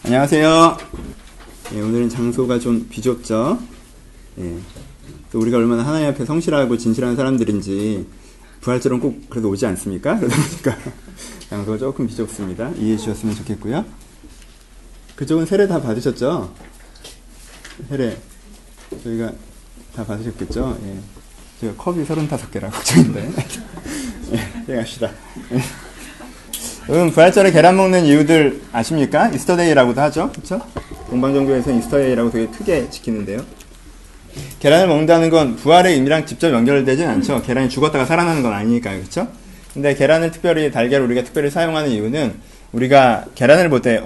안녕하세요. 예, 오늘은 장소가 좀 비좁죠. 예, 또 우리가 얼마나 하나님 앞에 성실하고 진실한 사람들인지 부활절은 꼭 그래도 오지 않습니까? 그러다 보니까 장소가 조금 비좁습니다. 이해해 주셨으면 좋겠고요. 그쪽은 세례 다 받으셨죠? 세례 저희가 다 받으셨겠죠? 예. 제가 컵이 35개라고 걱정인데. 예, 갑시다. 예. 여러분 부활절에 계란 먹는 이유들 아십니까? 이스터데이라고도 하죠. 그렇죠? 동방종교에서 이스터데이라고 되게 크게 지키는데요. 계란을 먹는다는 건 부활의 의미랑 직접 연결되진 않죠. 계란이 죽었다가 살아나는 건 아니니까요. 그렇죠? 근데 계란을 특별히 달걀을 우리가 특별히 사용하는 이유는 우리가 계란을 볼 때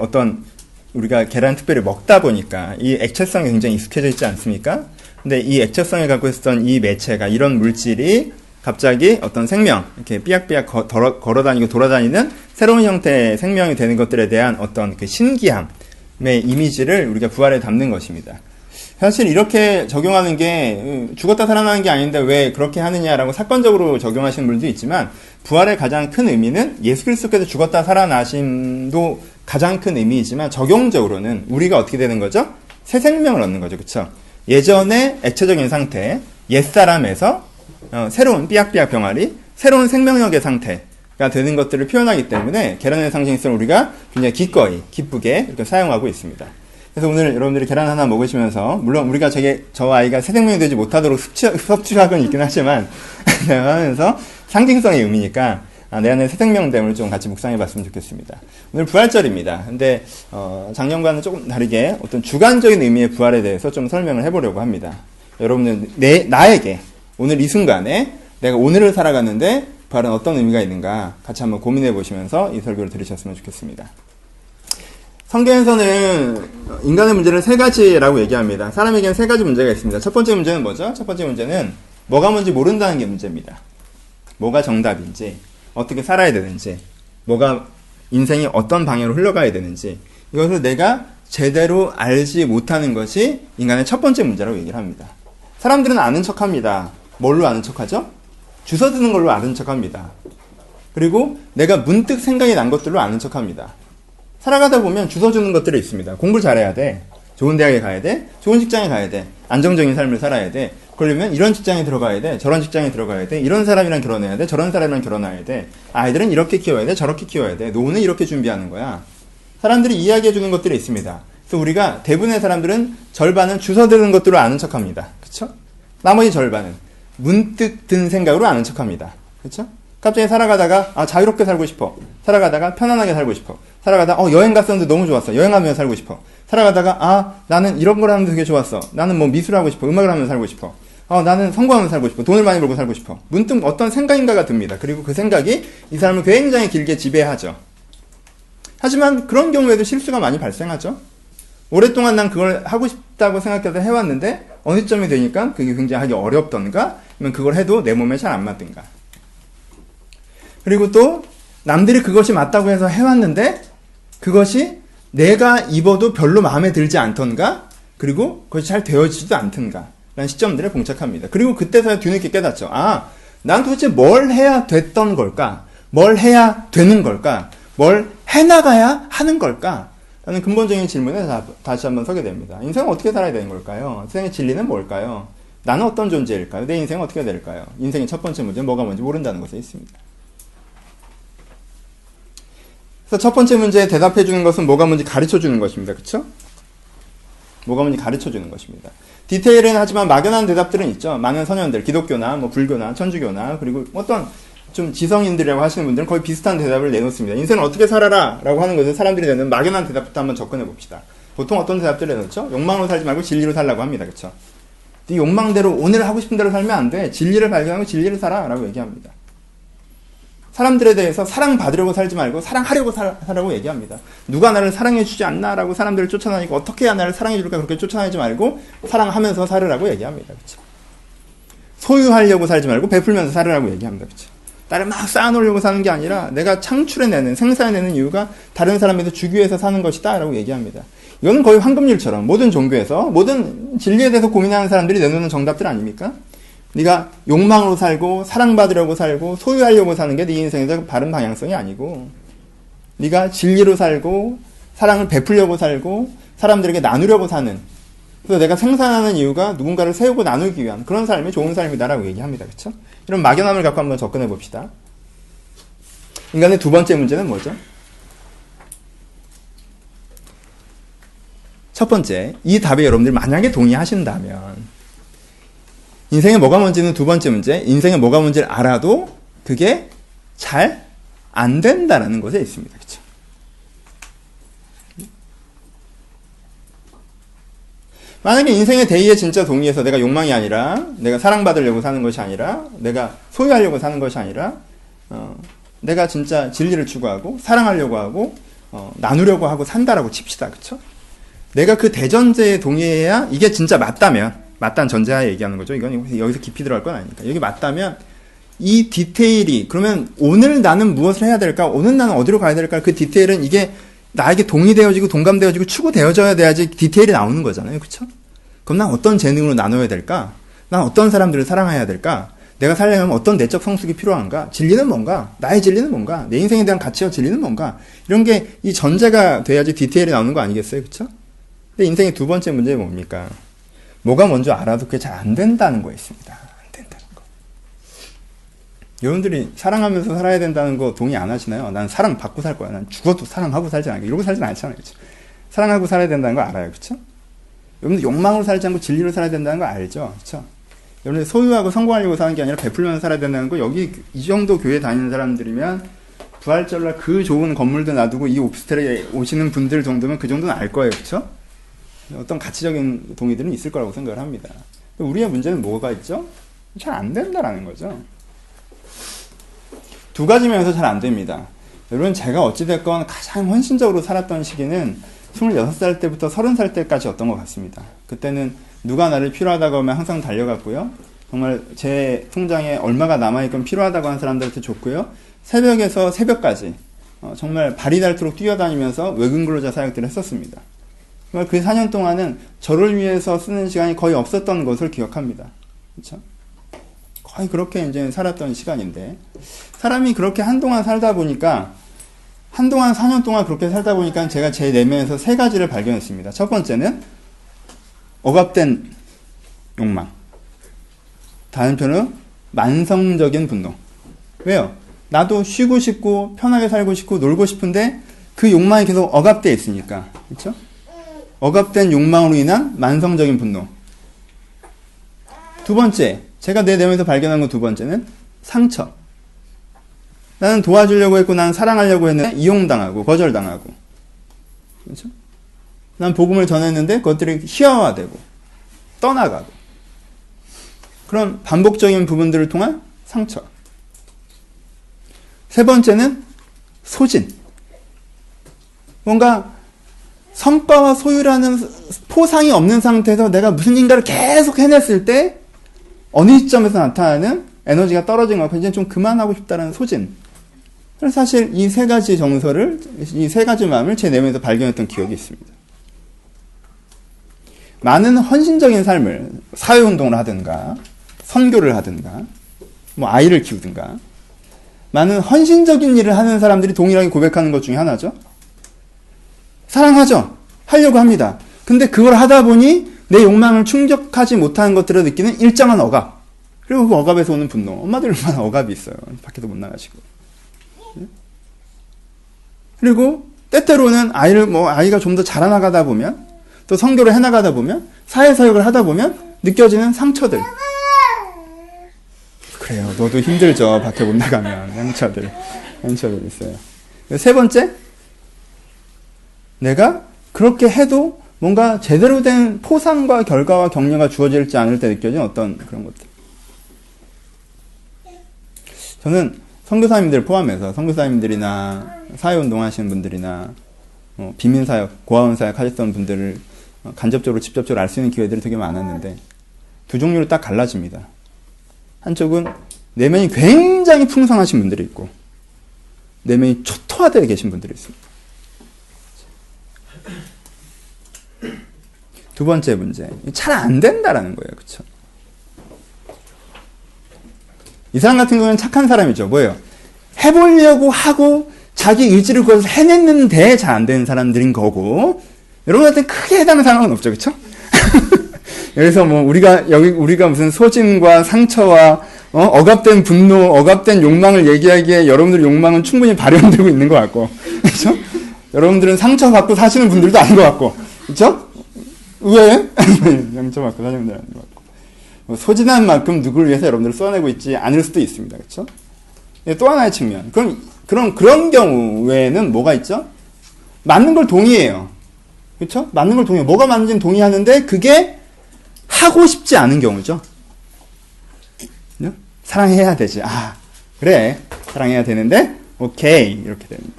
우리가 계란 특별히 먹다 보니까 이 액체성이 굉장히 익숙해져 있지 않습니까? 근데 이 액체성을 갖고 있었던 이 매체가 이런 물질이 갑자기 어떤 생명, 이렇게 삐약삐약 걸어다니고 돌아다니는 새로운 형태의 생명이 되는 것들에 대한 어떤 그 신기함의 이미지를 우리가 부활에 담는 것입니다. 사실 이렇게 적용하는 게 죽었다 살아나는 게 아닌데 왜 그렇게 하느냐라고 사건적으로 적용하시는 분들도 있지만 부활의 가장 큰 의미는 예수 그리스도께서 죽었다 살아나심도 가장 큰 의미이지만 적용적으로는 우리가 어떻게 되는 거죠? 새 생명을 얻는 거죠. 그렇죠? 예전의 액체적인 상태, 옛사람에서 새로운 삐약삐약 병아리, 새로운 생명력의 상태가 되는 것들을 표현하기 때문에 계란의 상징성을 우리가 굉장히 기꺼이, 기쁘게 이렇게 사용하고 있습니다. 그래서 오늘 여러분들이 계란 하나 먹으시면서, 물론 우리가 저 아이가 새 생명이 되지 못하도록 섭취하고는 있긴 하지만, 하면서 상징성의 의미니까, 내 안에 새 생명됨을 좀 같이 묵상해 봤으면 좋겠습니다. 오늘 부활절입니다. 근데, 작년과는 조금 다르게 어떤 주관적인 의미의 부활에 대해서 좀 설명을 해보려고 합니다. 여러분들, 나에게, 오늘 이 순간에 내가 오늘을 살아가는데 부활은 어떤 의미가 있는가 같이 한번 고민해 보시면서 이 설교를 들으셨으면 좋겠습니다. 성경에서는 인간의 문제를 세 가지라고 얘기합니다. 사람에게는 세 가지 문제가 있습니다. 첫 번째 문제는 뭐죠? 첫 번째 문제는 뭐가 뭔지 모른다는 게 문제입니다. 뭐가 정답인지, 어떻게 살아야 되는지, 뭐가 인생이 어떤 방향으로 흘러가야 되는지 이것을 내가 제대로 알지 못하는 것이 인간의 첫 번째 문제라고 얘기를 합니다. 사람들은 아는 척합니다. 뭘로 아는 척하죠? 주워 드는 걸로 아는 척합니다. 그리고 내가 문득 생각이 난 것들로 아는 척합니다. 살아가다 보면 주워 주는 것들이 있습니다. 공부를 잘해야 돼. 좋은 대학에 가야 돼. 좋은 직장에 가야 돼. 안정적인 삶을 살아야 돼. 그러려면 이런 직장에 들어가야 돼. 저런 직장에 들어가야 돼. 이런 사람이랑 결혼해야 돼. 저런 사람이랑 결혼해야 돼. 아이들은 이렇게 키워야 돼. 저렇게 키워야 돼. 노후는 이렇게 준비하는 거야. 사람들이 이야기해 주는 것들이 있습니다. 그래서 우리가 대부분의 사람들은 절반은 주워 드는 것들로 아는 척합니다. 그렇죠? 나머지 절반은 문득 든 생각으로 아는 척합니다. 그렇죠? 갑자기 살아가다가 자유롭게 살고 싶어. 살아가다가 편안하게 살고 싶어. 살아가다가 여행 갔었는데 너무 좋았어. 여행하면서 살고 싶어. 살아가다가 나는 이런 걸 하면 되게 좋았어. 나는 뭐 미술을 하고 싶어. 음악을 하면서 살고 싶어. 나는 성공하면서 살고 싶어. 돈을 많이 벌고 살고 싶어. 문득 어떤 생각인가가 듭니다. 그리고 그 생각이 이 사람을 굉장히 길게 지배하죠. 하지만 그런 경우에도 실수가 많이 발생하죠. 오랫동안 난 그걸 하고 싶다고 생각해서 해왔는데 어느 시점이 되니까 그게 굉장히 하기 어렵던가 아니면 그걸 해도 내 몸에 잘 안 맞든가. 그리고 또 남들이 그것이 맞다고 해서 해왔는데 그것이 내가 입어도 별로 마음에 들지 않던가 그리고 그것이 잘 되어지지도 않던가 라는 시점들에 봉착합니다. 그리고 그때서야 뒤늦게 깨닫죠. 난 도대체 뭘 해야 됐던 걸까? 뭘 해야 되는 걸까? 뭘 해나가야 하는 걸까? 라는 근본적인 질문에 다시 한번 서게 됩니다. 인생은 어떻게 살아야 되는 걸까요? 인생의 진리는 뭘까요? 나는 어떤 존재일까요? 내 인생은 어떻게 될까요? 인생의 첫 번째 문제는 뭐가 뭔지 모른다는 것에 있습니다. 그래서 첫 번째 문제에 대답해 주는 것은 뭐가 뭔지 가르쳐 주는 것입니다. 그렇죠? 뭐가 뭔지 가르쳐 주는 것입니다. 디테일은 하지만 막연한 대답들은 있죠. 많은 선현들, 기독교나 불교나 천주교나 그리고 어떤 좀 지성인들이라고 하시는 분들은 거의 비슷한 대답을 내놓습니다. 인생을 어떻게 살아라 라고 하는 것을 사람들이 내는 막연한 대답부터 한번 접근해 봅시다. 보통 어떤 대답들을 내놓죠? 욕망으로 살지 말고 진리로 살라고 합니다. 그렇죠? 네 욕망대로 오늘 하고 싶은 대로 살면 안 돼. 진리를 발견하고 진리를 살아 라고 얘기합니다. 사람들에 대해서 사랑받으려고 살지 말고 사랑하려고 살라고 얘기합니다. 누가 나를 사랑해 주지 않나 라고 사람들을 쫓아다니고 어떻게 해야 나를 사랑해 줄까 그렇게 쫓아다니지 말고 사랑하면서 살으라고 얘기합니다. 그렇죠? 소유하려고 살지 말고 베풀면서 살으라고 얘기합니다. 그렇죠? 나를 막 쌓아놓으려고 사는 게 아니라 내가 창출해내는, 생산해내는 이유가 다른 사람에서 주기 위해서 사는 것이다 라고 얘기합니다. 이거는 거의 황금률처럼 모든 종교에서 모든 진리에 대해서 고민하는 사람들이 내놓는 정답들 아닙니까? 네가 욕망으로 살고 사랑받으려고 살고 소유하려고 사는 게 네 인생에서 바른 방향성이 아니고 네가 진리로 살고 사랑을 베풀려고 살고 사람들에게 나누려고 사는, 그래서 내가 생산하는 이유가 누군가를 세우고 나누기 위한 그런 삶이 좋은 삶이다라고 얘기합니다. 그렇죠? 이런 막연함을 갖고 한번 접근해 봅시다. 인간의 두 번째 문제는 뭐죠? 첫 번째, 이 답에 여러분들이 만약에 동의하신다면 인생에 뭐가 뭔지는 두 번째 문제, 인생에 뭐가 뭔지를 알아도 그게 잘 안 된다는 것에 있습니다. 그렇죠? 만약에 인생의 대의에 진짜 동의해서 내가 욕망이 아니라, 내가 사랑받으려고 사는 것이 아니라, 내가 소유하려고 사는 것이 아니라, 내가 진짜 진리를 추구하고 사랑하려고 하고 나누려고 하고 산다라고 칩시다. 그렇죠? 내가 그 대전제에 동의해야 이게 진짜 맞다면, 맞다는 전제하에 얘기하는 거죠. 이건 여기서 깊이 들어갈 건 아니니까. 여기 맞다면 이 디테일이, 그러면 오늘 나는 무엇을 해야 될까? 오늘 나는 어디로 가야 될까? 그 디테일은 이게 나에게 동의되어지고 동감되어지고 추구되어져야 돼야지 디테일이 나오는 거잖아요. 그렇죠? 그럼 난 어떤 재능으로 나눠야 될까? 난 어떤 사람들을 사랑해야 될까? 내가 살려면 어떤 내적 성숙이 필요한가? 진리는 뭔가? 나의 진리는 뭔가? 내 인생에 대한 가치와 진리는 뭔가? 이런 게 이 전제가 돼야지 디테일이 나오는 거 아니겠어요? 그렇죠? 근데 인생의 두 번째 문제는 뭡니까? 뭐가 뭔지 알아도 그게 잘 안 된다는 거 있습니다. 안 된다는 거. 여러분들이 사랑하면서 살아야 된다는 거 동의 안 하시나요? 난 사랑 받고 살 거야. 난 죽어도 사랑하고 살지 않게. 이러고 살진 않잖아요. 그렇죠? 사랑하고 살아야 된다는 거 알아요. 그렇죠? 여러분들 욕망으로 살지 않고 진리로 살아야 된다는 거 알죠? 그렇죠? 여러분들 소유하고 성공하려고 사는 게 아니라 베풀면서 살아야 된다는 거, 여기 이 정도 교회 다니는 사람들이면 부활절날 그 좋은 건물도 놔두고 이 오피스텔에 오시는 분들 정도면 그 정도는 알 거예요. 그렇죠? 어떤 가치적인 동의들은 있을 거라고 생각을 합니다. 우리의 문제는 뭐가 있죠? 잘 안 된다라는 거죠. 두 가지 면에서 잘 안 됩니다. 여러분, 제가 어찌됐건 가장 헌신적으로 살았던 시기는 26살 때부터 30살 때까지였던 것 같습니다. 그때는 누가 나를 필요하다고 하면 항상 달려갔고요. 정말 제 통장에 얼마가 남아있건 필요하다고 하는 사람들한테 줬고요. 새벽에서 새벽까지 정말 발이 닳도록 뛰어다니면서 외근 근로자 사역들을 했었습니다. 정말 그 4년 동안은 저를 위해서 쓰는 시간이 거의 없었던 것을 기억합니다. 그렇죠? 거의 그렇게 이제 살았던 시간인데, 사람이 그렇게 한동안 살다 보니까, 한동안 4년 동안 그렇게 살다 보니까 제가 제 내면에서 세 가지를 발견했습니다. 첫 번째는 억압된 욕망. 다른 편은 만성적인 분노. 왜요? 나도 쉬고 싶고 편하게 살고 싶고 놀고 싶은데 그 욕망이 계속 억압되어 있으니까. 그렇죠? 억압된 욕망으로 인한 만성적인 분노. 두 번째, 제가 내 내면에서 발견한 건 두 번째는 상처. 나는 도와주려고 했고, 나는 사랑하려고 했는데 이용당하고 거절당하고, 그렇죠? 난 복음을 전했는데 그것들이 희화화되고 떠나가고, 그런 반복적인 부분들을 통한 상처. 세 번째는 소진. 뭔가 성과와 소유라는 포상이 없는 상태에서 내가 무슨 인가를 계속 해냈을 때 어느 시점에서 나타나는 에너지가 떨어진 것 같고 이제 좀 그만하고 싶다는 소진. 그래서 사실 이 세 가지 정서를, 이 세 가지 마음을 제 내면에서 발견했던 기억이 있습니다. 많은 헌신적인 삶을, 사회운동을 하든가 선교를 하든가 뭐 아이를 키우든가 많은 헌신적인 일을 하는 사람들이 동일하게 고백하는 것 중에 하나죠. 사랑하죠. 하려고 합니다. 근데 그걸 하다 보니 내 욕망을 충족하지 못하는 것들을 느끼는 일정한 억압. 그리고 그 억압에서 오는 분노. 엄마들 얼마나 억압이 있어요. 밖에도 못 나가시고. 그리고 때때로는 아이가 좀 더 자라나가다 보면, 또 선교를 해나가다 보면, 사회사역을 하다 보면 느껴지는 상처들. 그래요. 너도 힘들죠. 밖에 못 나가면. 상처들 있어요. 세 번째, 내가 그렇게 해도 뭔가 제대로 된 포상과 결과와 격려가 주어질지 않을 때 느껴진 어떤 그런 것들. 저는 선교사님들 포함해서 선교사님들이나 사회운동 하시는 분들이나 비민사역, 고아원사역 하셨던 분들을 간접적으로 직접적으로 알 수 있는 기회들이 되게 많았는데 두 종류로 딱 갈라집니다. 한쪽은 내면이 굉장히 풍성하신 분들이 있고 내면이 초토화되어 계신 분들이 있습니다. 두 번째 문제, 잘 안 된다라는 거예요. 그렇죠? 이 사람 같은 경우는 착한 사람이죠. 뭐예요? 해보려고 하고 자기 의지를 구해서 해냈는데 잘 안 되는 사람들인 거고, 여러분한테 크게 해당하는 상황은 없죠, 그쵸? 그래서 뭐, 우리가 무슨 소진과 상처와, 억압된 분노, 억압된 욕망을 얘기하기에 여러분들 욕망은 충분히 발현되고 있는 것 같고, 그쵸? 여러분들은 상처받고 사시는 분들도 아닌 것 같고, 그쵸? 왜? 상처받고 사시는 분들 아닌 것 같고. 뭐 소진한 만큼 누구를 위해서 여러분들을 쏘아내고 있지 않을 수도 있습니다, 그쵸? 또 하나의 측면. 그런 경우에는 뭐가 있죠? 맞는 걸 동의해요. 그쵸? 맞는 걸 동의해요. 뭐가 맞는지는 동의하는데, 그게 하고 싶지 않은 경우죠. 사랑해야 되지. 아, 그래. 사랑해야 되는데, 오케이. 이렇게 됩니다.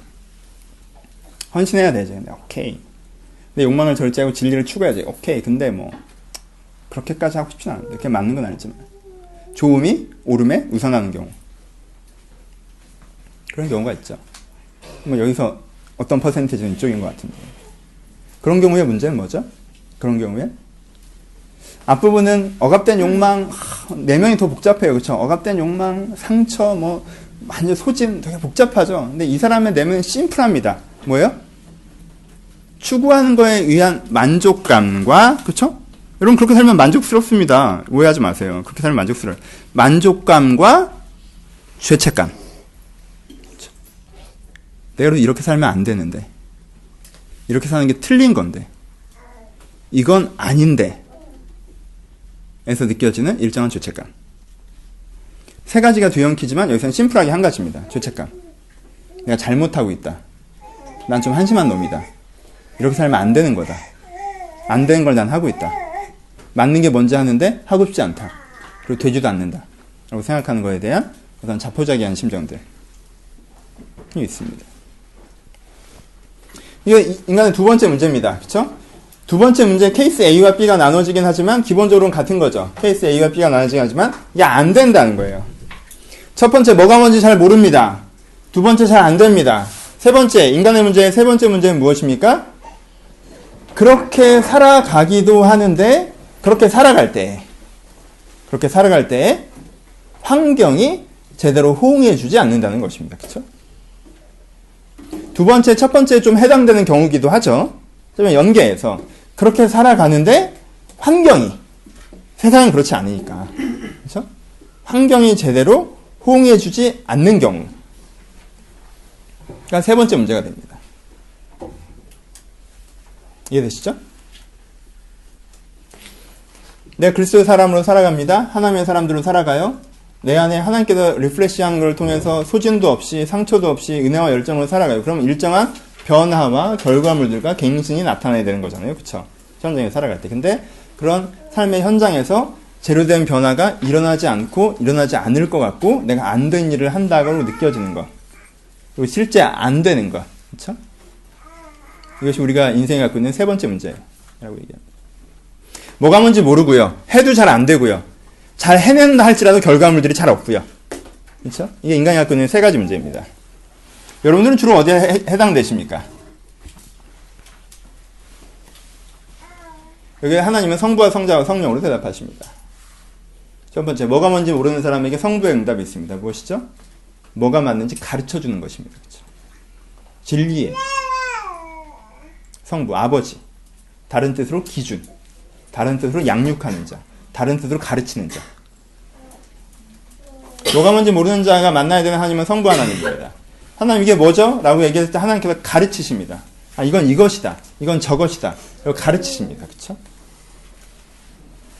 헌신해야 되지. 근데, 오케이. 내 욕망을 절제하고 진리를 추구해야지. 오케이. 근데 뭐, 그렇게까지 하고 싶진 않은데. 그게 맞는 건 아니지만. 좋음이 오름에 우선하는 경우. 그런 경우가 있죠. 뭐, 여기서 어떤 퍼센테이지는 이쪽인 것 같은데. 그런 경우의 문제는 뭐죠? 그런 경우에? 앞부분은 억압된 욕망, 내면이 더 복잡해요. 그렇죠? 억압된 욕망, 상처, 뭐 완전 소진 되게 복잡하죠. 근데 이 사람의 내면은 심플합니다. 뭐예요? 추구하는 거에 의한 만족감과, 그렇죠? 여러분 그렇게 살면 만족스럽습니다. 오해하지 마세요. 그렇게 살면 만족스러워요. 만족감과 죄책감. 그렇죠? 내가 이렇게 살면 안 되는데, 이렇게 사는 게 틀린 건데, 이건 아닌데, 에서 느껴지는 일정한 죄책감. 세 가지가 뒤엉키지만 여기서는 심플하게 한 가지입니다. 죄책감. 내가 잘못하고 있다. 난 좀 한심한 놈이다. 이렇게 살면 안 되는 거다. 안 되는 걸 난 하고 있다. 맞는 게 뭔지 하는데 하고 싶지 않다. 그리고 되지도 않는다. 라고 생각하는 거에 대한 어떤 자포자기한 심정들이 있습니다. 이거 인간의 두 번째 문제입니다. 그쵸? 두 번째 문제, 케이스 A와 B가 나눠지긴 하지만 기본적으로는 같은 거죠. 케이스 A와 B가 나눠지긴 하지만 이게 안 된다는 거예요. 첫 번째, 뭐가 뭔지 잘 모릅니다. 두 번째, 잘 안 됩니다. 세 번째, 인간의 문제의 세 번째 문제는 무엇입니까? 그렇게 살아가기도 하는데 그렇게 살아갈 때 환경이 제대로 호응해주지 않는다는 것입니다. 그렇죠? 두 번째, 첫 번째에 좀 해당되는 경우기도 하죠. 연계해서 그렇게 살아가는데 환경이, 세상은 그렇지 않으니까, 그렇죠? 환경이 제대로 호응해주지 않는 경우, 그러니까 세 번째 문제가 됩니다. 이해되시죠? 내가 그리스도의 사람으로 살아갑니다. 하나님의 사람들로 살아가요. 내 안에 하나님께서 리플레시한 걸 통해서 소진도 없이 상처도 없이 은혜와 열정으로 살아가요. 그럼 일정한 변화와 결과물들과 갱신이 나타나야 되는 거잖아요. 그쵸? 현장에 살아갈 때. 근데 그런 삶의 현장에서 재료된 변화가 일어나지 않고 일어나지 않을 것 같고 내가 안 된 일을 한다고 느껴지는 것. 그리고 실제 안 되는 것. 그쵸? 이것이 우리가 인생에 갖고 있는 세 번째 문제예요. 라고 얘기합니다. 뭐가 뭔지 모르고요. 해도 잘 안 되고요. 잘 해낸다 할지라도 결과물들이 잘 없고요. 그쵸? 이게 인간이 갖고 있는 세 가지 문제입니다. 여러분들은 주로 어디에 해당되십니까? 여기 하나님은 성부와 성자와 성령으로 대답하십니다. 첫 번째, 뭐가 뭔지 모르는 사람에게 성부의 응답이 있습니다. 무엇이죠? 뭐가 맞는지 가르쳐주는 것입니다. 그렇죠? 진리의 성부, 아버지. 다른 뜻으로 기준. 다른 뜻으로 양육하는 자. 다른 뜻으로 가르치는 자. 뭐가 뭔지 모르는 자가 만나야 되는 하나님은 성부 하나님입니다. 하나님 이게 뭐죠? 라고 얘기했을 때 하나님께서 가르치십니다. 아, 이건 이것이다. 이건 저것이다. 이거 가르치십니다. 그쵸?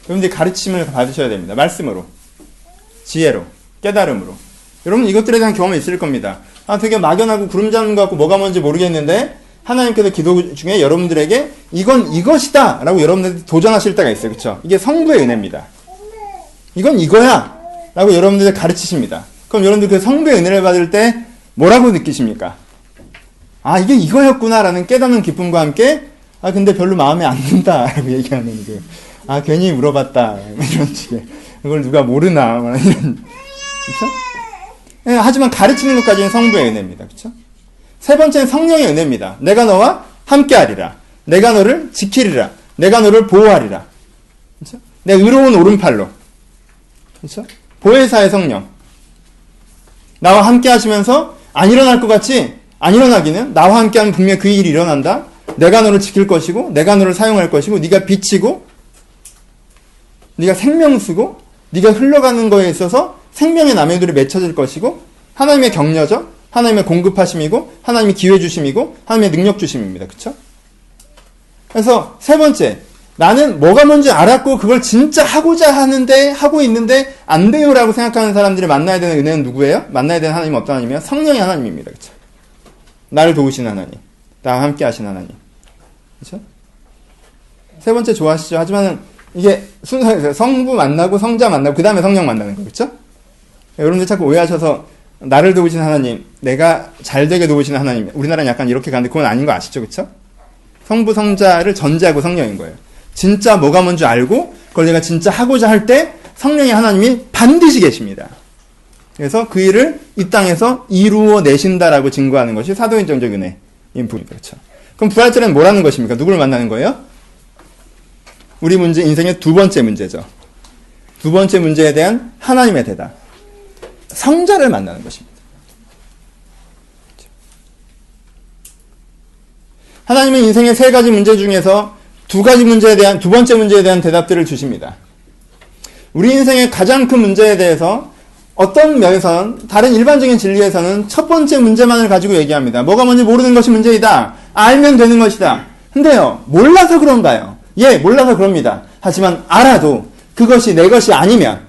여러분들이 가르침을 받으셔야 됩니다. 말씀으로, 지혜로, 깨달음으로. 여러분 이것들에 대한 경험이 있을 겁니다. 아, 되게 막연하고 구름 잡는 것 같고 뭐가 뭔지 모르겠는데 하나님께서 기도 중에 여러분들에게 이건 이것이다 라고 여러분들이 도전하실 때가 있어요. 그쵸? 이게 성부의 은혜입니다. 이건 이거야 라고 여러분들이 가르치십니다. 그럼 여러분들 그 성부의 은혜를 받을 때 뭐라고 느끼십니까? 아, 이게 이거였구나 라는 깨닫는 기쁨과 함께 아, 근데 별로 마음에 안 든다 라고 얘기하는 그 아, 괜히 물어봤다 이런 식의 그걸 누가 모르나 이런. 그쵸? 네, 하지만 가르치는 것까지는 성부의 은혜입니다. 그쵸? 세 번째는 성령의 은혜입니다. 내가 너와 함께하리라. 내가 너를 지키리라. 내가 너를 보호하리라. 그쵸? 내 의로운 오른팔로. 그쵸? 보혜사의 성령. 나와 함께 하시면서 안 일어날 것 같지? 안 일어나기는 나와 함께하면 분명히 그 일이 일어난다. 내가 너를 지킬 것이고 내가 너를 사용할 것이고 네가 빛이고 네가 생명수고 네가 흘러가는 거에 있어서 생명의 나무들이 맺혀질 것이고 하나님의 격려죠. 하나님의 공급하심이고 하나님의 기회 주심이고 하나님의 능력 주심입니다. 그렇죠? 그래서 세 번째, 나는 뭐가 뭔지 알았고 그걸 진짜 하고자 하는데 하고 있는데 안 돼요라고 생각하는 사람들이 만나야 되는 은혜는 누구예요? 만나야 되는 하나님은 어떤 하나님이에요? 성령의 하나님입니다. 그렇죠? 나를 도우시는 하나님, 나와 함께 하신 하나님. 그렇죠? 세 번째 좋아하시죠? 하지만 이게 순서에서 성부 만나고 성자 만나고 그 다음에 성령 만나는 거예요. 그렇죠? 여러분들 자꾸 오해하셔서 나를 도우시는 하나님, 내가 잘되게 도우시는 하나님, 우리나라는 약간 이렇게 가는데 그건 아닌 거 아시죠? 그렇죠? 성부 성자를 전제하고 성령인 거예요. 진짜 뭐가 뭔지 알고 그걸 내가 진짜 하고자 할 때 성령의 하나님이 반드시 계십니다. 그래서 그 일을 이 땅에서 이루어내신다라고 증거하는 것이 사도행전적 은혜인 부분입니다. 그렇죠? 그럼 부활절에는 뭐라는 것입니까? 누구를 만나는 거예요? 우리 문제, 인생의 두 번째 문제죠. 두 번째 문제에 대한 하나님의 대답. 성자를 만나는 것입니다. 하나님은 인생의 세 가지 문제 중에서 두 번째 문제에 대한 대답들을 주십니다. 우리 인생의 가장 큰 문제에 대해서 어떤 면에서는, 다른 일반적인 진리에서는 첫 번째 문제만을 가지고 얘기합니다. 뭐가 뭔지 모르는 것이 문제이다. 알면 되는 것이다. 근데요, 몰라서 그런가요? 예, 몰라서 그럽니다. 하지만 알아도 그것이 내 것이 아니면,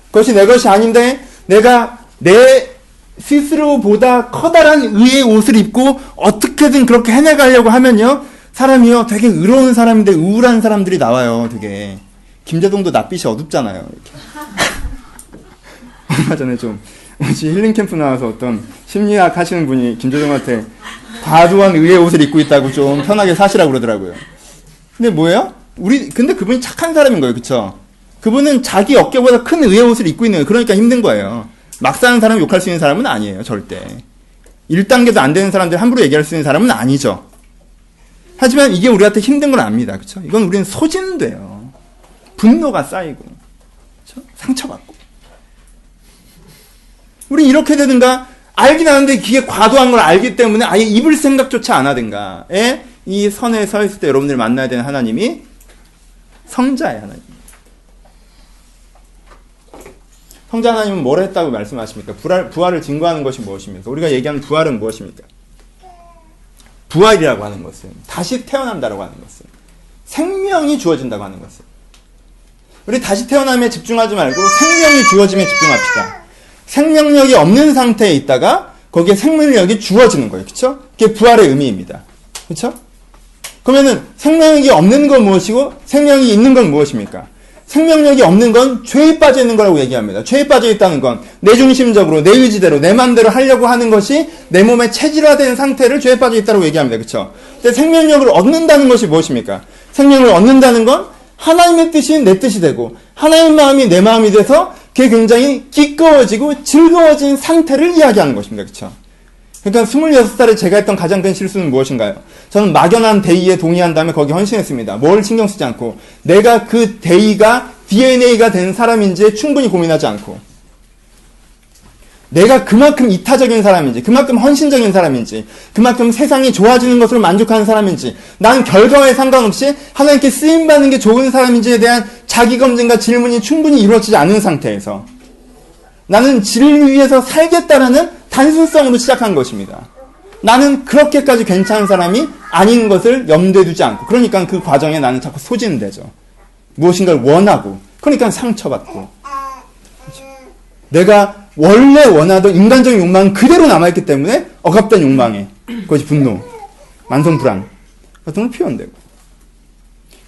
그것이 내 것이 아닌데 내가 내 스스로보다 커다란 의의 옷을 입고 어떻게든 그렇게 해내가려고 하면요, 사람이요 되게 의로운 사람인데 우울한 사람들이 나와요. 되게 김재동도 낯빛이 어둡잖아요. 이렇게. 얼마 전에 좀 힐링 캠프 나와서 어떤 심리학 하시는 분이 김재동한테 과도한 의의 옷을 입고 있다고 좀 편하게 사시라고 그러더라고요. 근데 뭐예요? 근데 그분이 착한 사람인 거예요. 그쵸? 그분은 자기 어깨보다 큰 의의 옷을 입고 있는 거예요. 그러니까 힘든 거예요. 막 사는 사람 욕할 수 있는 사람은 아니에요. 절대. 1단계도 안 되는 사람들 함부로 얘기할 수 있는 사람은 아니죠. 하지만 이게 우리한테 힘든 건 압니다. 그렇죠? 이건 우리는 소진돼요. 분노가 쌓이고, 그렇죠? 상처받고. 우리 이렇게 되든가 알긴 아는데 그게 과도한 걸 알기 때문에 아예 입을 생각조차 안 하든가에 이 선에 서 있을 때 여러분들이 만나야 되는 하나님이 성자의 하나님. 성자 하나님은 뭘 했다고 말씀하십니까? 부활을 증거하는 것이 무엇입니까? 우리가 얘기하는 부활은 무엇입니까? 부활이라고 하는 것은 다시 태어난다라고 하는 것은 생명이 주어진다고 하는 것은 우리 다시 태어남에 집중하지 말고 생명이 주어짐에 집중합시다. 생명력이 없는 상태에 있다가 거기에 생명력이 주어지는 거예요. 그렇죠? 그게 부활의 의미입니다. 그렇죠? 그러면은 생명력이 없는 건 무엇이고 생명이 있는 건 무엇입니까? 생명력이 없는 건 죄에 빠져 있는 거라고 얘기합니다. 죄에 빠져 있다는 건 내 중심적으로 내 의지대로 내 맘대로 하려고 하는 것이 내 몸에 체질화된 상태를 죄에 빠져 있다고 얘기합니다. 그렇죠? 근데 생명력을 얻는다는 것이 무엇입니까? 생명을 얻는다는 건 하나님의 뜻이 내 뜻이 되고 하나님의 마음이 내 마음이 돼서 그게 굉장히 기꺼워지고 즐거워진 상태를 이야기하는 것입니다. 그렇죠? 그러니까 26살에 제가 했던 가장 큰 실수는 무엇인가요? 저는 막연한 대의에 동의한 다음에 거기 헌신했습니다. 뭘 신경 쓰지 않고 내가 그 대의가 DNA가 된 사람인지 충분히 고민하지 않고 내가 그만큼 이타적인 사람인지 그만큼 헌신적인 사람인지 그만큼 세상이 좋아지는 것으로 만족하는 사람인지 나는 결과에 상관없이 하나님께 쓰임받는 게 좋은 사람인지에 대한 자기검증과 질문이 충분히 이루어지지 않은 상태에서 나는 진리를 위해서 살겠다라는 단순성으로 시작한 것입니다. 나는 그렇게까지 괜찮은 사람이 아닌 것을 염두에 두지 않고 그러니까 그 과정에 나는 자꾸 소진되죠. 무엇인가를 원하고 그러니까 상처받고 그렇죠? 내가 원래 원하던 인간적인 욕망은 그대로 남아있기 때문에 억압된 욕망에 그것이 분노, 만성불안 같은 걸 표현되고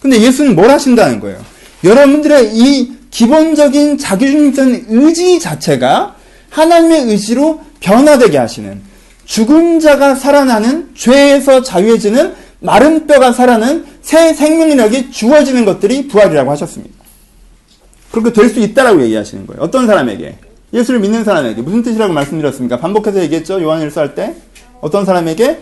근데 예수는 뭘 하신다는 거예요? 여러분들의 이 기본적인 자기중심적인 의지 자체가 하나님의 의지로 변화되게 하시는 죽은 자가 살아나는 죄에서 자유해지는 마른 뼈가 살아나는 새 생명력이 주어지는 것들이 부활이라고 하셨습니다. 그렇게 될 수 있다라고 얘기하시는 거예요. 어떤 사람에게? 예수를 믿는 사람에게. 무슨 뜻이라고 말씀드렸습니까? 반복해서 얘기했죠. 요한일서 할 때. 어떤 사람에게?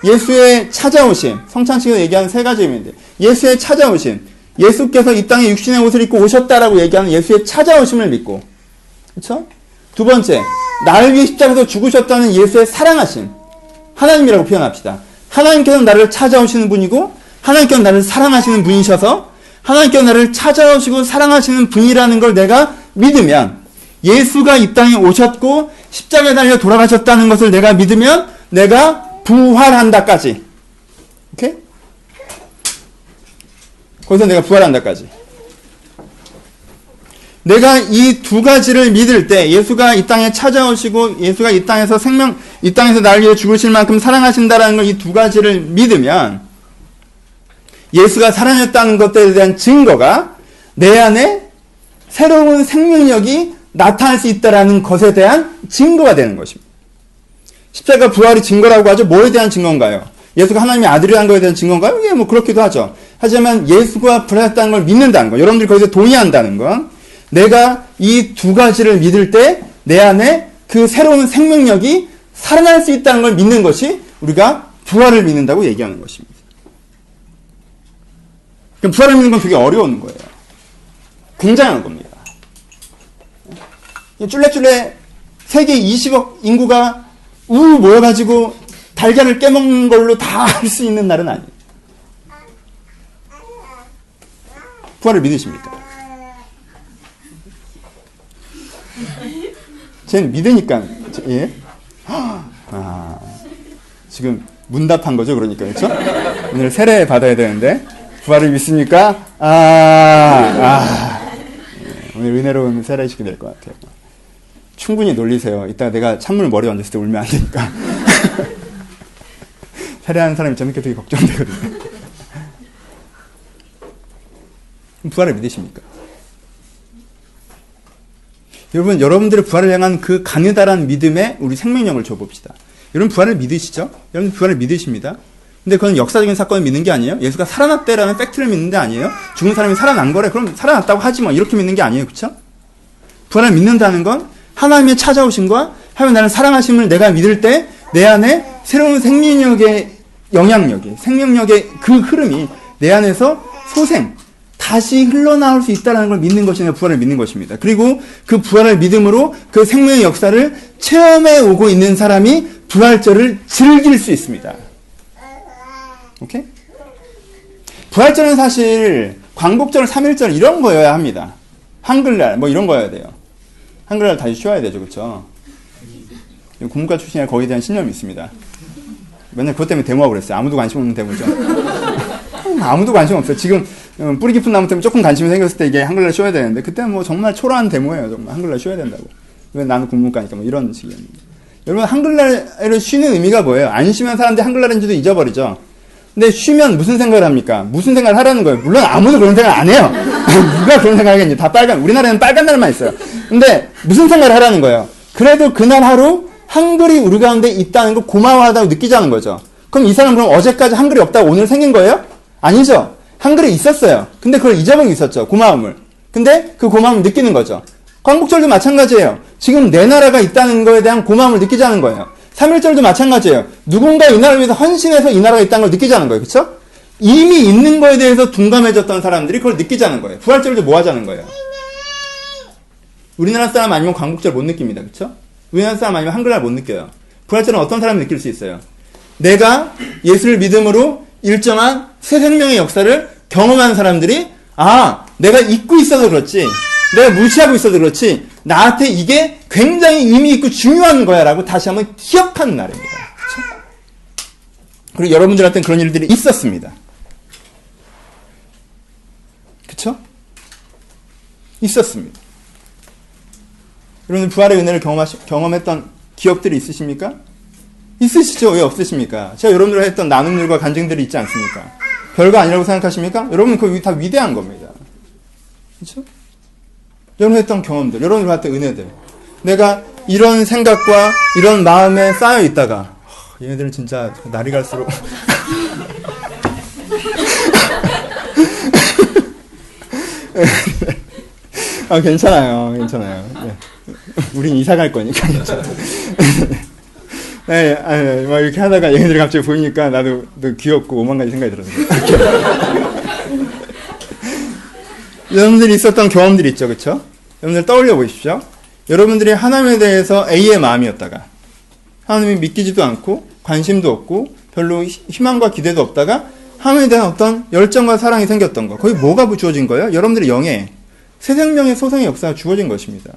예수의 찾아오심. 성찬식에서 얘기하는 세 가지 의미인데 예수의 찾아오심. 예수께서 이 땅에 육신의 옷을 입고 오셨다라고 얘기하는 예수의 찾아오심을 믿고 그렇죠? 두 번째, 나를 위해 십자가에서 죽으셨다는 예수의 사랑하심. 하나님이라고 표현합시다. 하나님께서 나를 찾아오시는 분이고 하나님께서 나를 사랑하시는 분이셔서 하나님께서 나를 찾아오시고 사랑하시는 분이라는 걸 내가 믿으면, 예수가 이 땅에 오셨고 십자가에 달려 돌아가셨다는 것을 내가 믿으면 내가 부활한다까지. 오케이? 거기서 내가 부활한다까지. 내가 이 두 가지를 믿을 때, 예수가 이 땅에 찾아오시고 예수가 이 땅에서 이 땅에서 나를 위해 죽으실 만큼 사랑하신다라는 걸, 이 두 가지를 믿으면 예수가 살아났다는 것에 대한 증거가 내 안에 새로운 생명력이 나타날 수 있다라는 것에 대한 증거가 되는 것입니다. 십자가 부활이 증거라고 하죠. 뭐에 대한 증거인가요? 예수가 하나님의 아들이라는 것에 대한 증거인가요? 예, 뭐 그렇기도 하죠. 하지만 예수가 부활했다는 걸 믿는다는 거, 여러분들이 거기서 동의한다는 건, 내가 이 두 가지를 믿을 때 내 안에 그 새로운 생명력이 살아날 수 있다는 걸 믿는 것이 우리가 부활을 믿는다고 얘기하는 것입니다. 그럼 부활을 믿는 건 되게 어려운 거예요. 굉장한 겁니다. 쫄래쫄래 세계 20억 인구가 모여가지고 달걀을 깨먹는 걸로 다 할 수 있는 날은 아니에요. 부활을 믿으십니까? 쟤는 믿으니까, 예? 지금 문답한 거죠, 그러니까, 그렇죠? 오늘 세례 받아야 되는데 부활을 믿습니까? 오늘 은혜로운 세례식이 될 것 같아요. 충분히 놀리세요. 이따 내가 찬물 머리에 얹었을 때 울면 안 되니까. 세례하는 사람이 저렇게 되게 걱정되거든요. 부활을 믿으십니까? 여러분, 여러분들의 부활을 향한 그 강하다란 믿음에 우리 생명력을 줘봅시다. 여러분 부활을 믿으시죠? 여러분 부활을 믿으십니다. 근데 그건 역사적인 사건을 믿는 게 아니에요. 예수가 살아났대라는 팩트를 믿는 게 아니에요. 죽은 사람이 살아난 거래. 그럼 살아났다고 하지 뭐. 이렇게 믿는 게 아니에요. 그렇죠? 부활을 믿는다는 건 하나님의 찾아오심과 하나님 나를 사랑하심을 내가 믿을 때 내 안에 새로운 생명력의 영향력이, 생명력의 그 흐름이 내 안에서 다시 흘러나올 수 있다는 걸 믿는 것이 부활을 믿는 것입니다. 그리고 그 부활을 믿음으로 그 생명의 역사를 체험해 오고 있는 사람이 부활절을 즐길 수 있습니다. 오케이? 부활절은 사실 광복절, 3.1절 이런 거여야 합니다. 한글날 뭐 이런 거여야 돼요. 한글날 다시 쉬어야 되죠. 그렇죠? 국문과 출신이라 거기에 대한 신념이 있습니다. 맨날 그것 때문에 데모하고 그랬어요. 아무도 관심 없는 데모죠. 아무도 관심 없어요. 지금 뿌리 깊은 나무 때문에 조금 관심이 생겼을 때 이게 한글날 쉬어야 되는데, 그때 뭐 정말 초라한 데모예요. 정말 한글날 쉬어야 된다고. 왜 나는 국문과니까 뭐 이런 식이었는데. 여러분, 한글날을 쉬는 의미가 뭐예요? 안 쉬면 사람들이 한글날인지도 잊어버리죠. 근데 쉬면 무슨 생각을 합니까? 무슨 생각을 하라는 거예요? 물론 아무도 그런 생각 안 해요. 누가 그런 생각 하겠니? 다 빨간, 우리나라에는 빨간 날만 있어요. 근데 무슨 생각을 하라는 거예요? 그래도 그날 하루 한글이 우리 가운데 있다는 거 고마워하다고 느끼자는 거죠. 그럼 이 사람은 그럼 어제까지 한글이 없다고 오늘 생긴 거예요? 아니죠. 한글이 있었어요. 근데 그걸 잊어버리고 있었죠. 고마움을. 근데 그 고마움을 느끼는 거죠. 광복절도 마찬가지예요. 지금 내 나라가 있다는 거에 대한 고마움을 느끼자는 거예요. 3.1절도 마찬가지예요. 누군가 이 나라를 위해서 헌신해서 이 나라가 있다는 걸 느끼자는 거예요. 그쵸? 이미 있는 거에 대해서 둔감해졌던 사람들이 그걸 느끼자는 거예요. 부활절도 뭐 하자는 거예요? 우리나라 사람 아니면 광복절 못 느낍니다. 그쵸? 우리나라 사람 아니면 한글날 못 느껴요. 부활절은 어떤 사람이 느낄 수 있어요? 내가 예수를 믿음으로 일정한 새 생명의 역사를 경험한 사람들이, 내가 잊고 있어서 그렇지, 내가 무시하고 있어서 그렇지, 나한테 이게 굉장히 의미 있고 중요한 거야 라고 다시 한번 기억하는 날입니다. 그렇죠? 그리고 여러분들한테는 그런 일들이 있었습니다. 그쵸? 있었습니다. 여러분 부활의 은혜를 경험했던 기억들이 있으십니까? 있으시죠? 왜 없으십니까? 제가 여러분들과 했던 나눔들과 간증들이 있지 않습니까? 별거 아니라고 생각하십니까? 여러분 그거 다 위대한 겁니다. 그렇죠? 여러분 했던 경험들, 여러분들 했던 은혜들, 내가 이런 생각과 이런 마음에 쌓여 있다가 얘네들은 진짜 날이 갈수록 괜찮아요. 네. 우린 이사 갈 거니까 괜찮아요. 네, 막 이렇게 하다가 얘네들이 갑자기 보이니까 나도 귀엽고 오만 가지 생각이 들었어요. 여러분들이 있었던 경험들이 있죠, 그쵸? 여러분들 떠올려 보십시오. 여러분들이 하나님에 대해서 A의 마음이었다가 하나님이 믿기지도 않고 관심도 없고 별로 희망과 기대도 없다가 하나님에 대한 어떤 열정과 사랑이 생겼던 거. 거기 뭐가 주어진 거예요? 여러분들의 영에 새 생명의 소생의 역사가 주어진 것입니다.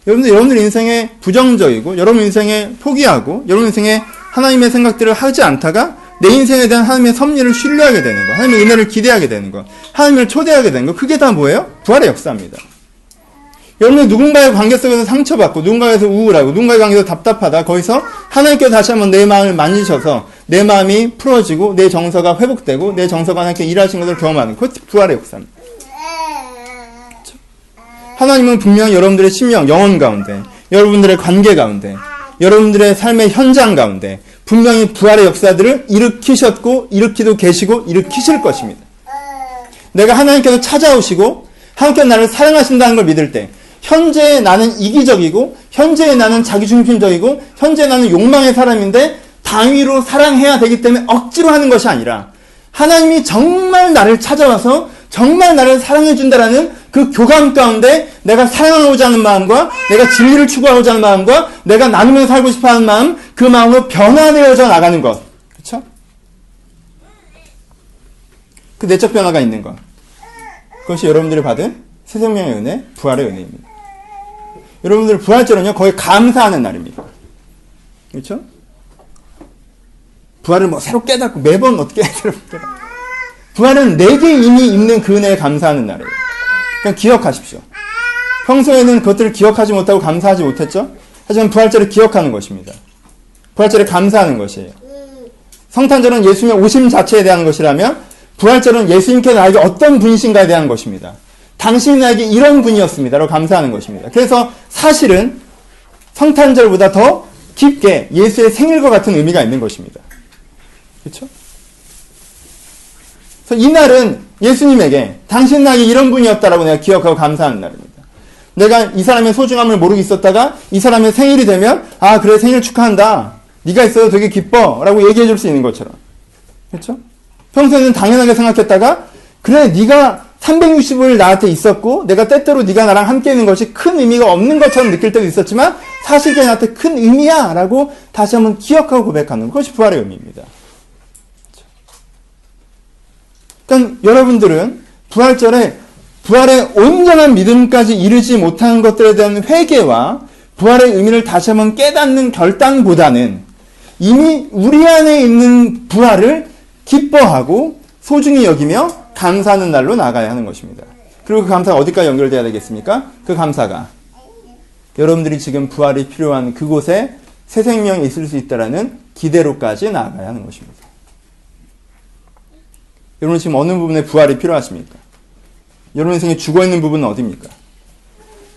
여러분들 인생에 부정적이고 여러분 인생에 포기하고 여러분 인생에 하나님의 생각들을 하지 않다가 내 인생에 대한 하나님의 섭리를 신뢰하게 되는 거, 하나님의 은혜를 기대하게 되는 거, 하나님을 초대하게 되는 거, 그게 다 뭐예요? 부활의 역사입니다. 여러분이 누군가의 관계 속에서 상처받고 누군가에서 우울하고 누군가의 관계에서 답답하다 거기서 하나님께서 다시 한번 내 마음을 만지셔서 내 마음이 풀어지고 내 정서가 회복되고 내 정서가 하나님께 일하신 것을 경험하는 그것이 부활의 역사입니다. 하나님은 분명히 여러분들의 심령, 영혼 가운데 여러분들의 관계 가운데 여러분들의 삶의 현장 가운데 분명히 부활의 역사들을 일으키셨고 일으키도 계시고 일으키실 것입니다. 내가 하나님께서 찾아오시고 하나님께서 나를 사랑하신다는 걸 믿을 때 현재의 나는 이기적이고 현재의 나는 자기중심적이고 현재의 나는 욕망의 사람인데 당위로 사랑해야 되기 때문에 억지로 하는 것이 아니라 하나님이 정말 나를 찾아와서 정말 나를 사랑해준다라는 그 교감 가운데 내가 사랑하고자 하는 마음과 내가 진리를 추구하고자 하는 마음과 내가 나누며 살고 싶어하는 마음 그 마음으로 변화되어져 나가는 것. 그렇죠? 그 내적 변화가 있는 것. 그것이 여러분들이 받은 새 생명의 은혜, 부활의 은혜입니다. 여러분들 부활절은요 거의 감사하는 날입니다. 그렇죠? 부활을 뭐 새로 깨닫고 매번 어떻게 새로 깨닫고 부활은 내게 이미 있는 그 은혜에 감사하는 날이에요. 그냥 기억하십시오. 평소에는 그것들을 기억하지 못하고 감사하지 못했죠? 하지만 부활절을 기억하는 것입니다. 부활절에 감사하는 것이에요. 성탄절은 예수님의 오심 자체에 대한 것이라면 부활절은 예수님께서 나에게 어떤 분이신가에 대한 것입니다. 당신이 나에게 이런 분이었습니다. 라고 감사하는 것입니다. 그래서 사실은 성탄절보다 더 깊게 예수의 생일과 같은 의미가 있는 것입니다. 그렇죠? 그래서 이 날은 예수님에게 당신 나에게 이런 분이었다라고 내가 기억하고 감사하는 날입니다. 내가 이 사람의 소중함을 모르고 있었다가 이 사람의 생일이 되면 아 그래 생일 축하한다. 네가 있어서 되게 기뻐 라고 얘기해 줄 수 있는 것처럼. 그렇죠? 평소에는 당연하게 생각했다가 그래 네가 360일 나한테 있었고 내가 때때로 네가 나랑 함께 있는 것이 큰 의미가 없는 것처럼 느낄 때도 있었지만 사실 그게 나한테 큰 의미야 라고 다시 한번 기억하고 고백하는 것이 부활의 의미입니다. 그러니까 여러분들은 부활절에 부활의 온전한 믿음까지 이르지 못하는 것들에 대한 회개와 부활의 의미를 다시 한번 깨닫는 결단보다는 이미 우리 안에 있는 부활을 기뻐하고 소중히 여기며 감사하는 날로 나가야 하는 것입니다. 그리고 그 감사가 어디까지 연결돼야 되겠습니까? 그 감사가 여러분들이 지금 부활이 필요한 그곳에 새 생명이 있을 수 있다라는 기대로까지 나아가야 하는 것입니다. 여러분 지금 어느 부분에 부활이 필요하십니까? 여러분 인생에 죽어있는 부분은 어디입니까?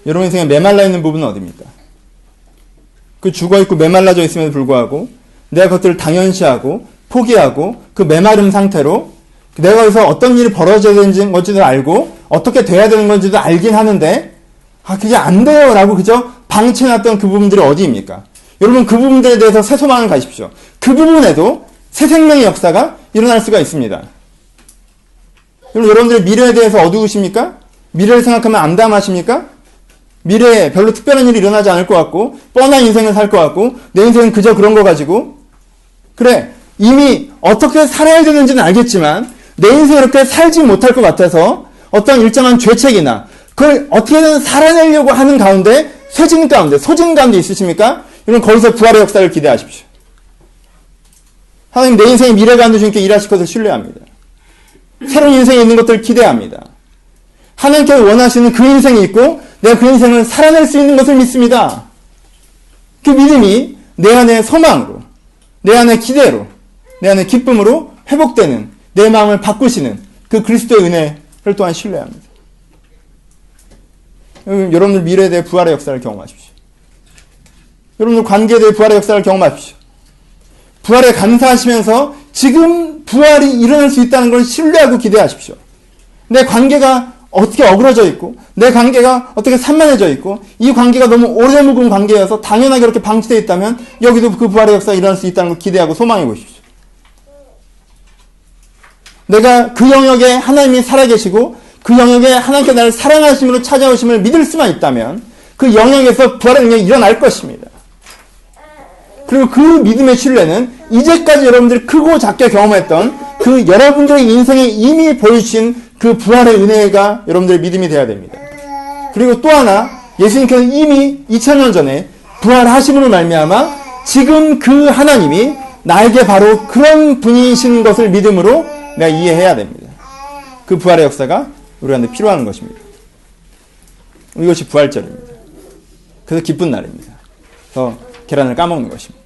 여러분 인생에 메말라 있는 부분은 어디입니까? 그 죽어있고 메말라져 있음에도 불구하고 내가 그것들을 당연시하고 포기하고 그 메마른 상태로 내가 여기서 어떤 일이 벌어져야 되는 건지도 알고 어떻게 돼야 되는 건지도 알긴 하는데 아 그게 안 돼요 라고 그저 방치해놨던 그 부분들이 어디입니까? 여러분 그 부분들에 대해서 새 소망을 가십시오. 그 부분에도 새 생명의 역사가 일어날 수가 있습니다. 여러분들의 미래에 대해서 어두우십니까? 미래를 생각하면 암담하십니까? 미래에 별로 특별한 일이 일어나지 않을 것 같고 뻔한 인생을 살 것 같고 내 인생은 그저 그런 거 가지고 그래 이미 어떻게 살아야 되는지는 알겠지만 내 인생을 이렇게 살지 못할 것 같아서 어떤 일정한 죄책이나 그걸 어떻게든 살아내려고 하는 가운데 쇠진 가운데 소진 가운데 있으십니까? 여러분 거기서 부활의 역사를 기대하십시오. 하나님 내 인생의 미래 가운데 주님께 일하실 것을 신뢰합니다. 새로운 인생에 있는 것들을 기대합니다. 하나님께서 원하시는 그 인생이 있고 내가 그 인생을 살아낼 수 있는 것을 믿습니다. 그 믿음이 내 안의 소망으로 내 안의 기대로 내 안의 기쁨으로 회복되는 내 마음을 바꾸시는 그 그리스도의 은혜를 또한 신뢰합니다. 여러분들 미래에 대해 부활의 역사를 경험하십시오. 여러분들 관계에 대해 부활의 역사를 경험하십시오. 부활에 감사하시면서 지금 부활이 일어날 수 있다는 걸 신뢰하고 기대하십시오. 내 관계가 어떻게 어그러져 있고 내 관계가 어떻게 산만해져 있고 이 관계가 너무 오래 묵은 관계여서 당연하게 이렇게 방치되어 있다면 여기도 그 부활의 역사가 일어날 수 있다는 걸 기대하고 소망해 보십시오. 내가 그 영역에 하나님이 살아계시고 그 영역에 하나님께 나를 사랑하심으로 찾아오심을 믿을 수만 있다면 그 영역에서 부활의 능력이 일어날 것입니다. 그리고 그 믿음의 신뢰는 이제까지 여러분들이 크고 작게 경험했던 그 여러분들의 인생에 이미 보여주신 그 부활의 은혜가 여러분들의 믿음이 되어야 됩니다. 그리고 또 하나, 예수님께서 이미 2000년 전에 부활하심으로 말미암아 지금 그 하나님이 나에게 바로 그런 분이신 것을 믿음으로 내가 이해해야 됩니다. 그 부활의 역사가 우리한테 필요한 것입니다. 이것이 부활절입니다. 그래서 기쁜 날입니다. 그래서 계란을 까먹는 것입니다.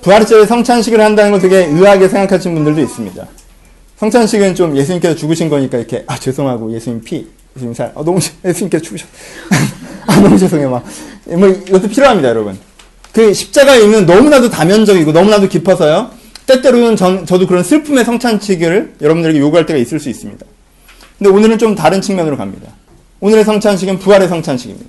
부활절에 성찬식을 한다는 걸 되게 의아하게 생각하시는 분들도 있습니다. 성찬식은 좀 예수님께서 죽으신 거니까 이렇게 죄송하고 예수님 피, 예수님 살, 너무 예수님께서 죽으셨, 너무 죄송해요. 뭐 이것도 필요합니다, 여러분. 그 십자가의 의미는 너무나도 다면적이고 너무나도 깊어서요. 때때로는 저도 그런 슬픔의 성찬식을 여러분들에게 요구할 때가 있을 수 있습니다. 근데 오늘은 좀 다른 측면으로 갑니다. 오늘의 성찬식은 부활의 성찬식입니다.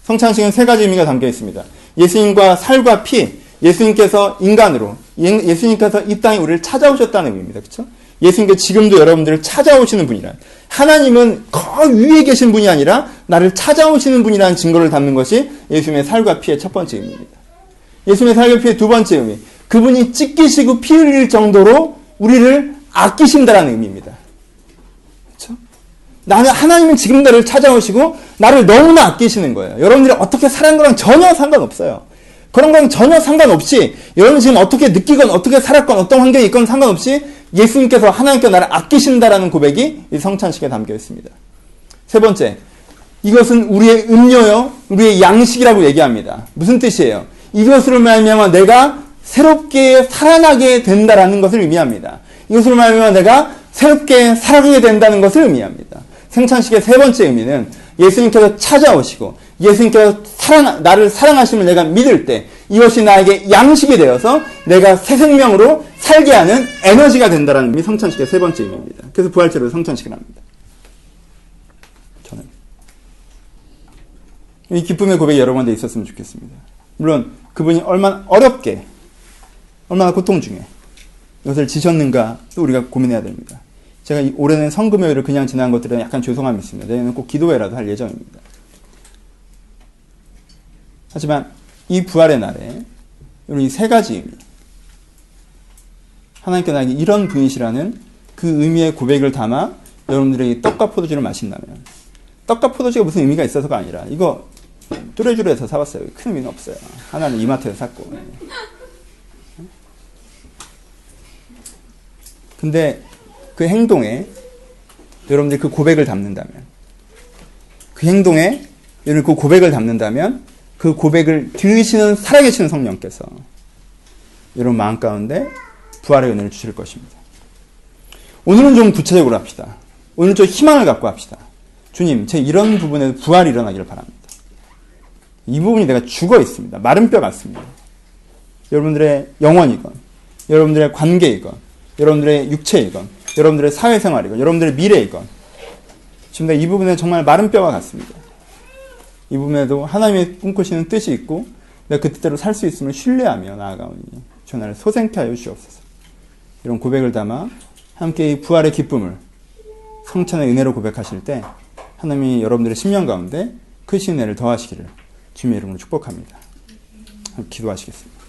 성찬식은 세 가지 의미가 담겨 있습니다. 예수님과 살과 피, 예수님께서 인간으로, 예수님께서 이 땅에 우리를 찾아오셨다는 의미입니다. 그렇죠? 예수님께서 지금도 여러분들을 찾아오시는 분이란, 하나님은 거 위에 계신 분이 아니라 나를 찾아오시는 분이라는 증거를 담는 것이 예수님의 살과 피의 첫 번째 의미입니다. 예수님의 살과 피의 두 번째 의미, 그분이 찢기시고 피 흘릴 정도로 우리를 아끼신다라는 의미입니다. 그렇죠? 나는 하나님은 지금 나를 찾아오시고 나를 너무나 아끼시는 거예요. 여러분들이 어떻게 살은 거랑 전혀 상관없어요. 그런 건 전혀 상관없이, 여러분 지금 어떻게 느끼건 어떻게 살았건 어떤 환경이 있건 상관없이 예수님께서, 하나님께서 나를 아끼신다라는 고백이 이 성찬식에 담겨 있습니다. 세 번째, 이것은 우리의 음료요, 우리의 양식이라고 얘기합니다. 무슨 뜻이에요? 이것으로 말미암아 내가 새롭게 살아나게 된다라는 것을 의미합니다. 이것으로 말미암아 내가 새롭게 살아가게 된다는 것을 의미합니다. 성찬식의 세 번째 의미는 예수님께서 찾아오시고 예수님께서 나를 사랑하심을 내가 믿을 때 이것이 나에게 양식이 되어서 내가 새 생명으로 살게 하는 에너지가 된다는 의미, 성찬식의 세 번째 의미입니다. 그래서 부활절로 성찬식을 합니다. 저는 이 기쁨의 고백이 여러분한테 있었으면 좋겠습니다. 물론 그분이 얼마나 어렵게, 얼마나 고통 중에 이것을 지셨는가 또 우리가 고민해야 됩니다. 제가 올해는 성금요일을 그냥 지난 것들은 약간 죄송함이 있습니다. 내년은 꼭 기도회라도 할 예정입니다. 하지만 이 부활의 날에 이 세 가지 의미, 하나님께 나에게 이런 분이시라는 그 의미의 고백을 담아 여러분들에게 떡과 포도주를 마신다면, 떡과 포도주가 무슨 의미가 있어서가 아니라 이거 뚜레쥬르에서 사봤어요. 큰 의미는 없어요. 하나는 이마트에서 샀고. 근데 그 행동에 여러분들이 그 고백을 담는다면, 그 행동에 여러분 그 고백을 담는다면 그 고백을 들으시는 살아계시는 성령께서 여러분 마음 가운데 부활의 은혜를 주실 것입니다. 오늘은 좀 구체적으로 합시다. 오늘 좀 희망을 갖고 합시다. 주님, 제 이런 부분에서 부활이 일어나기를 바랍니다. 이 부분이 내가 죽어 있습니다. 마른 뼈 같습니다. 여러분들의 영혼이건, 여러분들의 관계이건, 여러분들의 육체이건, 여러분들의 사회생활이건, 여러분들의 미래이건, 지금 내가 이 부분에 정말 마른 뼈와 같습니다. 이 부분에도 하나님의 꿈꾸시는 뜻이 있고 내가 그 뜻대로 살 수 있음을 신뢰하며 나아가오니 주 나를 소생케 하여 주옵소서. 이런 고백을 담아 함께 이 부활의 기쁨을 성찬의 은혜로 고백하실 때 하나님이 여러분들의 심령 가운데 크신 은혜를 더하시기를 주님의 이름으로 축복합니다. 기도하시겠습니다.